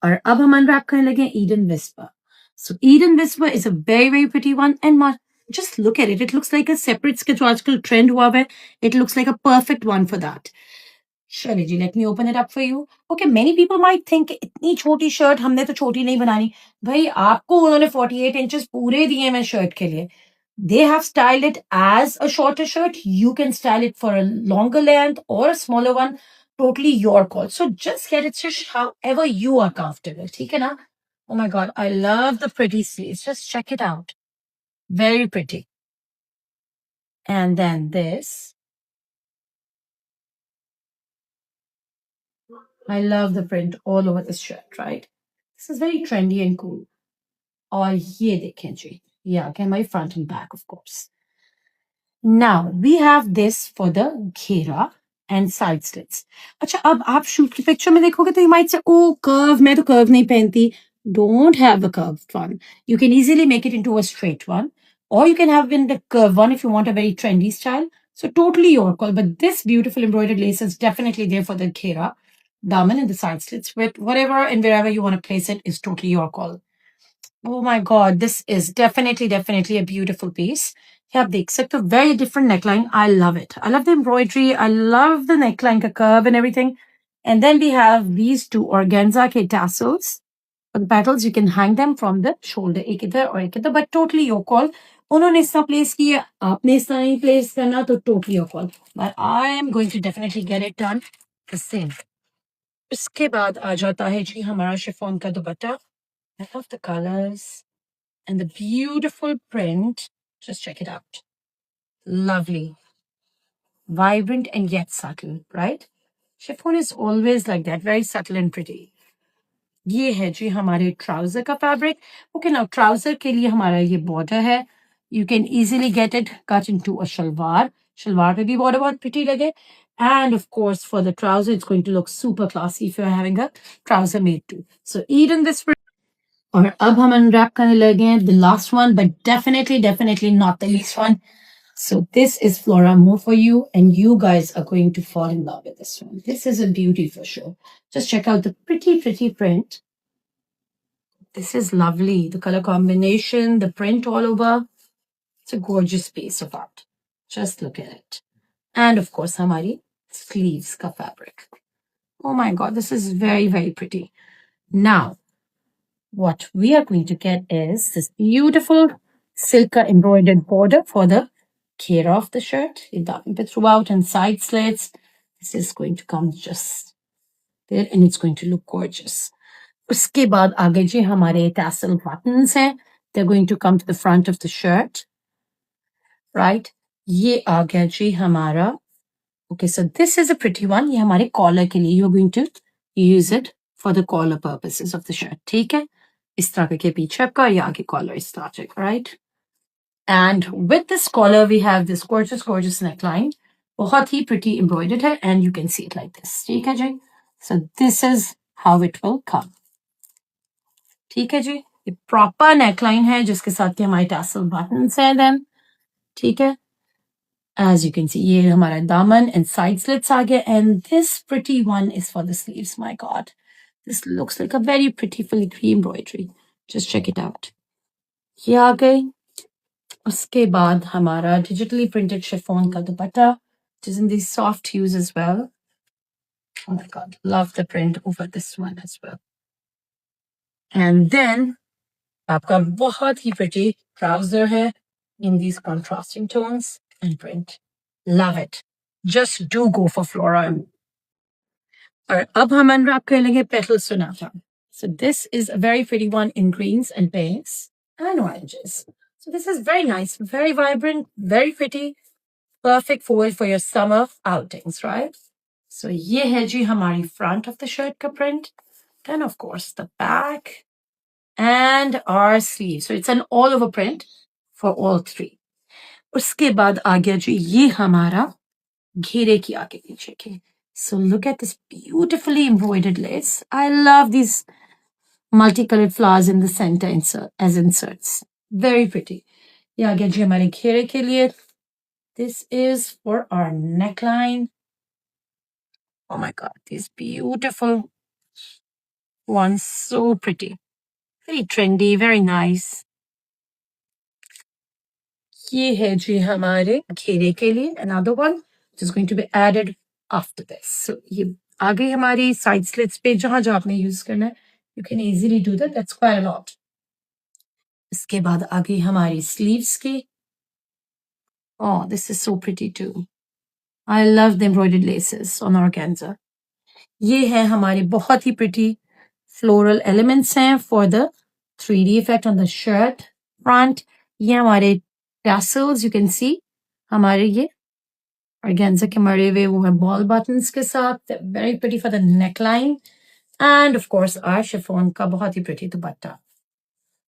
और अब हम अनरैप करने लगे Eden Whisper. So Eden Whisper is a very very pretty one, and just look at it. It looks like a separate sketch आजकल trend हुआ है. It looks like a perfect one for that. Shaileji, let me open it up for you. Okay, many people might think इतनी छोटी shirt हमने तो छोटी नहीं बनानी. भाई आपको उन्होंने 48 inches पूरे दिए हैं शर्ट के लिए. They have styled it as a shorter shirt. You can style it for a longer length or a smaller one. Totally your call. So just get it stitched however you are comfortable. ठीक है ना? Oh my God, I love the pretty sleeves. Just check it out. Very pretty. And then this. I love the print all over this shirt, right? This is very trendy and cool. और ये देखें जी. Yeah, okay, my front and back, of course. Now we have this for the घेरा and side slits. अच्छा अब आप shoot की picture में देखोगे तो you might say, oh curve, मैं तो curve नहीं पहनती. Don't have a curved one. You can easily make it into a straight one, or you can have in the curved one if you want a very trendy style. So totally your call. But this beautiful embroidered lace is definitely there for the घेरा, daman and the side slits. With whatever and wherever you want to place it is totally your call. Oh my God, this is definitely a beautiful piece. Yeah, the except a very different neckline. I love it. I love the embroidery. I love the neckline ka curve and everything. And then we have these two organza ke tassels. For the petals, you can hang them from the shoulder. एक इधर और एक इधर, but totally your call. उन्होंने इस तरह place किया, आपने इस तरह नहीं place करना, तो totally your call. But I am going to definitely get it done the same. उसके बाद आ जाता है जी हमारा शिफॉन का दुपट्टा. I love the colors and the beautiful print. Just check it out. Lovely. Vibrant and yet subtle, right? Chiffon is always like that, very subtle and pretty. ये है जी हमारे trouser का फैब्रिक. ओके नाउ ट्राउजर के लिए हमारा ये border है. You can easily get it cut into a salwar. Salwar पे भी बॉर्डर बहुत प्रिटी लगे. And of course, for the trouser, it's going to look super classy if you're having a trouser made too. So Eden this. और अब हम unwrap करने लगे हैं the last one, but definitely not the least one. So this is Flora Mo for you, and you guys are going to fall in love with this one. This is a beauty for sure. Just check out the pretty print. This is lovely. The color combination, the print all over. It's a gorgeous piece of art. Just look at it. And of course, hamari sleeves ka fabric. Oh my God, this is very pretty. Now, what we are going to get is this beautiful silk embroidered border for the घेरा of the shirt. Throughout and side slits. This is going to come just there and it's going to look gorgeous. उसके बाद आगे जी हमारे tassel buttons हैं. They're going to come to the front of the shirt. Right? ये आ गया जी हमारा. Okay, so this is a pretty one. ये हमारे collar के लिए. You're going to use it for the collar purposes of the shirt. ठीक है? इस तरह के पीछे आपका या आगे collar इस तरह से, right? And with this collar, we have this gorgeous neckline. बहुत ही pretty embroidered है, and you can see it like this. ठीक है जी? So this is how it will come. ठीक है जी? ये proper neckline है जिसके साथ के हमारे tassel buttons हैं then. ठीक है? As you can see, ये हमारा दामन and side slits आ गए, and this pretty one is for the sleeves. My God, this looks like a very pretty filigree embroidery. Just check it out. ये आ गई. उसके बाद हमारा digitally printed chiffon का दुपट्टा, which is in these soft hues as well. Oh my God, love the print over this one as well. And then आपका बहुत ही pretty trouser है in these contrasting tones and print. Love it. Just do go for Flora. और अब हम unwrap कर लेंगे Petal Sonata. So this is a very pretty one in greens and pinks and oranges. So this is very nice, very vibrant, very pretty, perfect for your summer outings, right? So ये है जी हमारी front of the shirt का print. Then of course the back and our sleeve. So it's an all over print for all three. उसके बाद आ गया जी ये हमारा घेरे की आगे पीछे के. So look at this beautifully embroidered lace. I love these multicolored flowers in the center as inserts. Very pretty. ये आ गया जी हमारे घेरे के लिए. This is for our neckline. Oh my God, these beautiful one. So pretty. Very trendy, very nice. ये है जी हमारे घेरे के लिए another one which is going to be added after this. So ये आ गई हमारी side slits पे जहां जहां आपने यूज करना है. You can easily do that. That's quite a lot. इसके बाद आ गई हमारी sleeves की. Oh, this is so pretty too. I love the embroidered laces on organza. ये है हमारे बहुत ही pretty floral elements हैं for the 3D effect on the shirt front. ये हमारे tassels you can see हमारे ये organza के मरे हुए वो हैं ball buttons के साथ. They're very pretty for the neckline and of course our chiffon का बहुत ही pretty dupatta.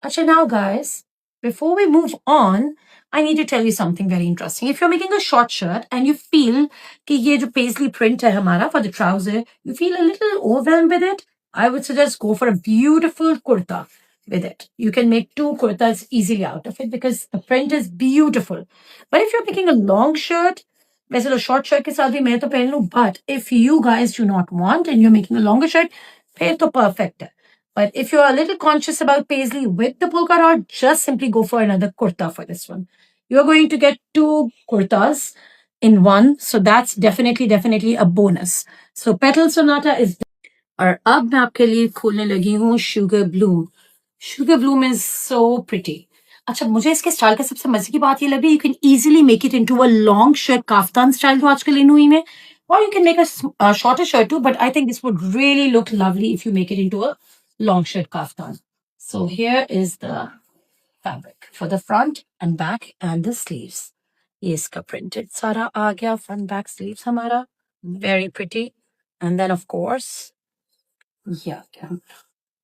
Acha, now guys, before we move on, I need to tell you something very interesting. If you're making a short shirt and you feel कि ये जो paisley print है हमारा for the trouser, you feel a little overwhelmed with it, I would suggest go for a beautiful kurta with it. You can make 2 kurtas easily out of it because the print is beautiful. But if you're making a long shirt, वैसे तो short shirt के साथ भी मैं तो पहन लूं, but if you guys do not want and you're making a longer shirt, फिर तो perfect है. But if you're a little conscious about paisley with the polka dot, just simply go for another kurta for this one. You're going to get 2 kurtas in one. So that's definitely a bonus. So Petal Sonata is. और अब मैं आपके लिए खोलने लगी हूँ sugar Bloom. Sugar Bloom is so pretty. अच्छा, मुझे इसके स्टाइल का सबसे मजे की बात ये लग रही है, you can easily make it into a long shirt kaftan style जो आजकल इन हुई में, or you can make a shorter shirt too, but I think this would really look lovely if you make it into a long shirt kaftan. So here is the fabric for the front and back and the sleeves. ये इसका printed सारा आ गया, front back sleeves हमारा, very pretty. And then of course, yeah.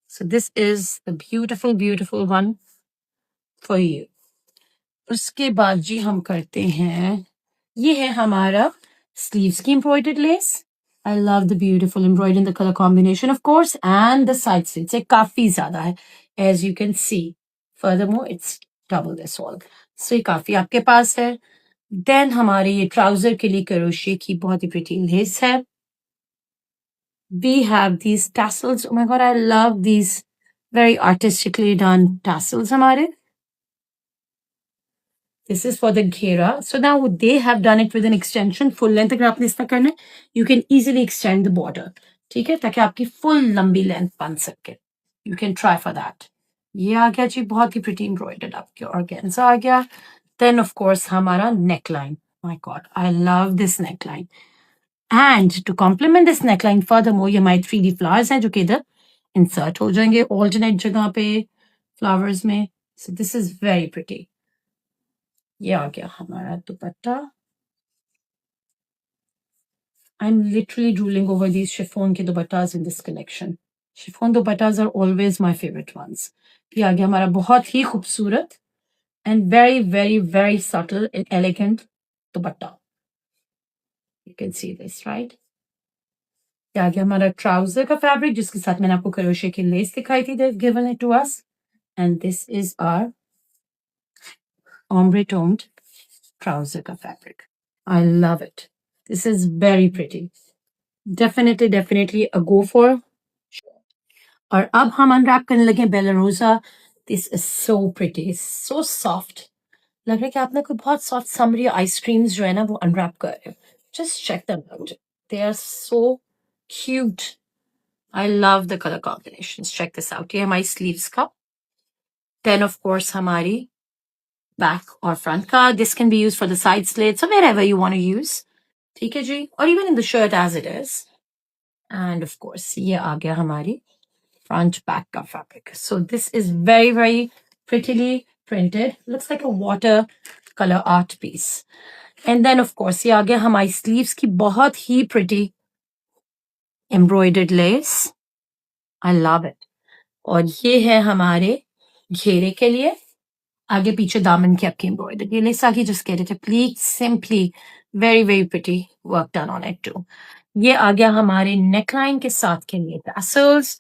So this is the beautiful one for you. उसके बाद जी हम करते हैं, ये है हमारा sleeves की embroidered lace. I love the beautiful embroidered in the color combination, of course, and the side slits. ये काफी ज्यादा है, as you can see. Furthermore, it's double this all. So ये काफी आपके पास है. Then हमारे ये trouser के लिए crochet की बहुत ही pretty lace है. We have these tassels. Oh my god, I love these very artistically done tassels हमारे. This is for the ghera. So now they have done it with an extension. Full length अगर आपने इसका करना है, you can easily extend the border. ठीक है, ताकि आपकी full लंबी length बन सके. You can try for that. ये आ गया जी, बहुत ही pretty embroidered आपके organza आ गया. Then of course हमारा neckline. My God, I love this neckline. And to complement this neckline, furthermore, ये हमारे 3D flowers हैं जो कि इधर insert हो जाएंगे alternate जगह पे flowers में. So this is very pretty. ये आ गया हमारा दुपट्टा. I'm literally drooling over these chiffon के दुपट्टास in this collection. Chiffon दुपट्टास are always my favorite ones. ये आ गया हमारा बहुत ही खूबसूरत and very subtle and elegant dupatta. You can see this, right? ये आ गया हमारा trouser का fabric जिसके साथ मैंने आपको crochet की lace दिखाई थी. They've given it to us. And this is our ombre toned trouser का fabric. I love it. This is very pretty. Definitely a go for. और अब हम अनरैप करने लगे बेला रोजा. This is so pretty, so soft. लग रहा है कि आपने कोई बहुत सॉफ्ट समरी आइसक्रीम्स जो है ना वो अनरैप कर रहे हो. Just check them out, they are so cute. I love the colour combinations. Check this out. ये हमारी स्लीव्स का. देन ऑफ कोर्स हमारी बैक और फ्रंट का. This can be use for the side slits और wherever you want to use. ठीक है जी. और even in the shirt as it is. And of course ये आ गया हमारी front back का fabric. So this is very prettily printed. Looks like a watercolor art piece. And then of course ये आ गया हमारी sleeves की बहुत ही pretty embroidered lace. I love it. और ये है हमारे घेरे के लिए. आगे पीछे दामन की आपकी embroidered ये lace आगे. Just get it simply very pretty work done on it too. ये आ गया हमारे neckline के साथ के लिए tassels.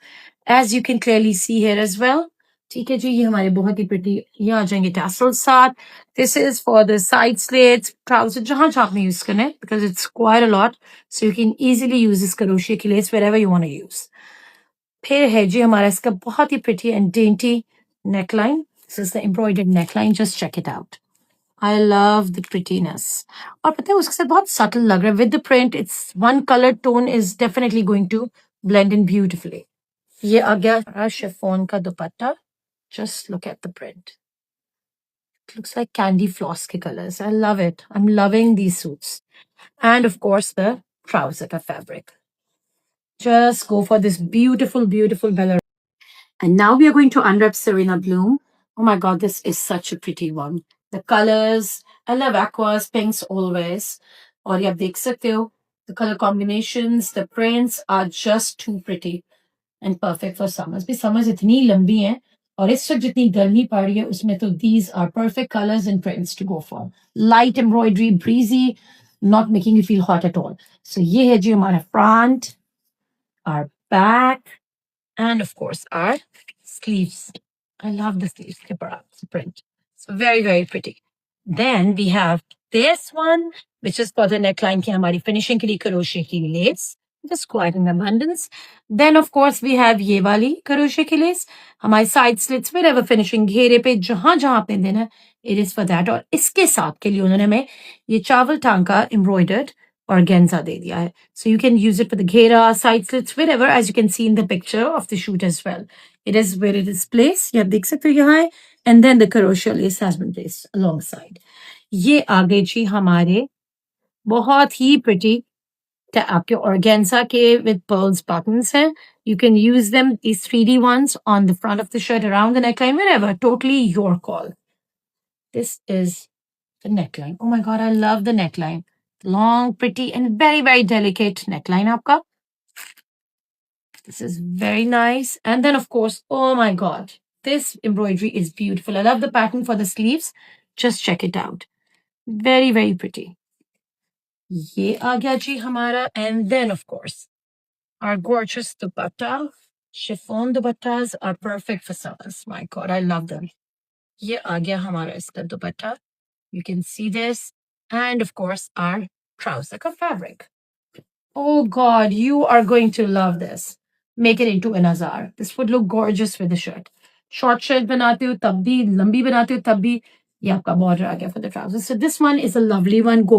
As you can clearly see here as well. ठीक है जी. ये हमारे बहुत ही pretty ये आ जाएंगे tassels साथ. This is for the side slits, trousers जहां जहां आपने use करना है because it's quite a lot. So you can easily use this crochet की lace wherever you want to use. फिर है जी हमारा इसका बहुत ही pretty and dainty neckline. This is the embroidered neckline. Just check it out. I love the prettiness. और पता है उसके साथ बहुत सटल लग रहा है with the print. It's one colour tone is definitely going to blend in beautifully. ये आ गया शिफॉन का dupatta. Just look at the print. It looks like candy floss ke colors. I love it. I'm loving these suits. And of course, the trouser ka fabric. Just go for this beautiful, beautiful Bella. And now we are going to unwrap Serena Bloom. Oh my God, this is such a pretty one. The colors, I love aquas, pinks always. और ये आप देख सकते हो, the color combinations, the prints are just too pretty and perfect for summers. भी summers इतनी लंबी हैं और इस वक्त जितनी गर्मी पड़ रही है उसमें तो these are perfect colors and prints to go for. Light embroidery, breezy, not making you feel hot at all. So ये है जी हमारा front, our back, and of course our sleeves. I love the sleeves print. It's very, very pretty. Then we have this one, which is for the neckline ki hamari finishing ke liye crochet ki lace. Just quite in abundance. Then of course we have ye wali crochet ki lace. Hamari side slits, wherever finishing घेरे पे जहां जहां आपने देना, it is for that. और इसके साथ के लिए उन्होंने हमें ये चावल टांका embroidered organza de diya hai. So you can use it for the ghera, side slits, wherever, as you can see in the picture of the shoot as well. It is where it is placed. You देख सकते हो यहाँ है. And then the crochet lace has been placed alongside. ये आगे जी हमारे बहुत ही pretty आपके organza के with pearls buttons हैं. You can use them, these 3D ones, on the front of the shirt, around the neckline, wherever. Totally your call. This is the neckline. Oh my God, I love the neckline. Long, pretty, and very, very delicate neckline aapka. This is very nice. And then, of course, oh my God, this embroidery is beautiful. I love the pattern for the sleeves. Just check it out. Very, very pretty. Ye aa gaya ji hamara. And then, of course, our gorgeous dupatta. Chiffon dupattas are perfect for summers. My God, I love them. Ye aa gaya hamara iska dupatta. You can see this. And of course, our trouser ka fabric. Oh God, you are going to love this. Make it into an azar. This would look gorgeous with the shirt. Short shirt banate ho tab bhi, lambi banate ho tab bhi, ye aapka border aa gaya for the trousers. So this one is a lovely one. Go